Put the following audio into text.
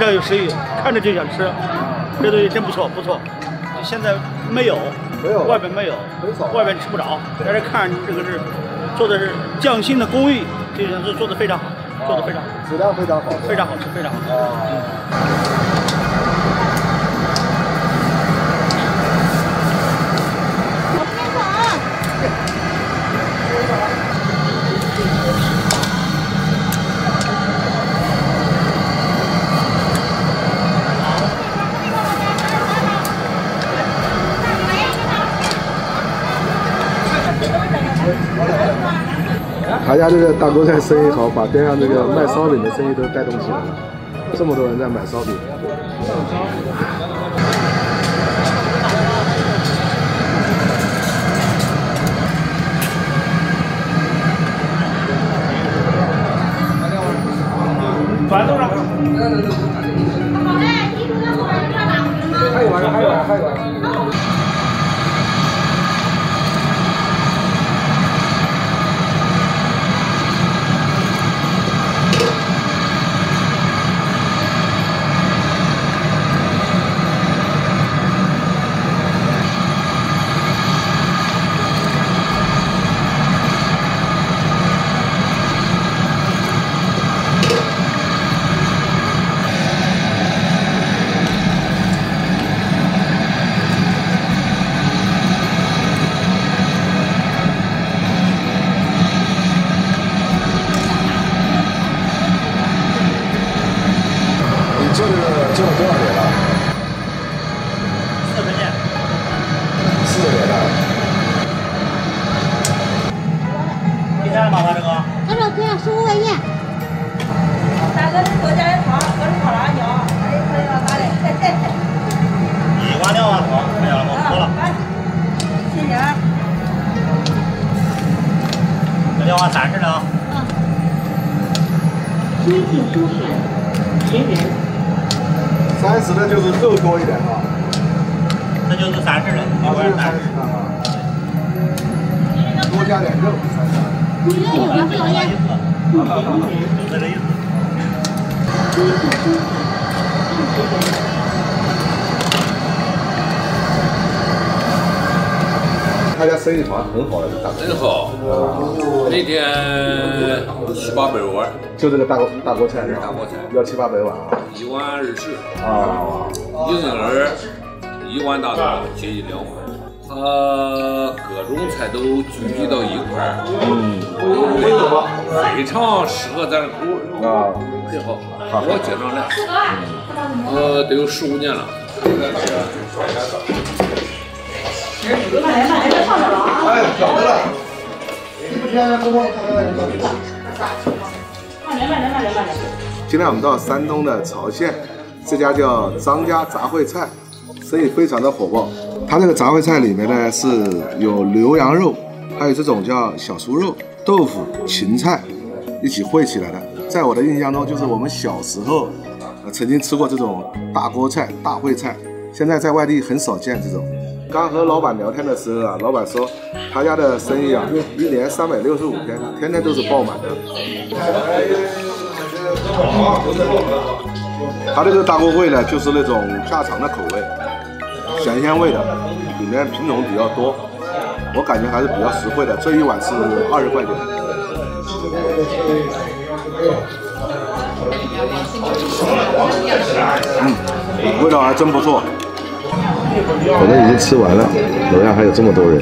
要有食欲，看着就想吃。这东西真不错，不错。现在没有，外边没有，外边吃不着。在这看这个是做的是匠心的工艺，这件事做的非常好，做的非常好，质量非常好，非常好吃，非常好吃。他家这个大锅菜生意好，把边上这个卖烧饼的生意都带动起来了。这么多人在买烧饼。转多少？还有碗。做了多少年了？40年。40年了。几钱吗？这个？他说这样15块钱。大哥，你多加点汤，我是泡辣椒，可以了，咋的？一碗2碗汤，没有了吗？够了。谢谢。这2碗30呢？接近出品，前人。 30的就是肉多一点啊，那就是30人，1碗30啊，多加点肉30。你这有个表演，就这个意思。他家生意好像很好的，很好，每天7、800碗。就这个大锅菜，大锅菜要7、800碗啊，1碗20啊，一人儿1碗大的接近2碗，它各种菜都聚集到一块儿，非常适合咱的口味啊，很好。我经常来，得有15年了。哎，晓得了。今天我们到山东的曹县，这家叫张家杂烩菜，生意非常的火爆。它这个杂烩菜里面呢是有牛羊肉，还有这种叫小酥肉、豆腐、芹菜一起烩起来的。在我的印象中，就是我们小时候曾经吃过这种大锅菜、大烩菜，现在在外地很少见这种。刚和老板聊天的时候啊，老板说他家的生意啊，一年365天，天天都是爆满的。他这个大锅烩呢，就是那种家常的口味，咸鲜味的，里面品种比较多，我感觉还是比较实惠的。这一碗是20块钱。味道还真不错。我们已经吃完了，楼下还有这么多人。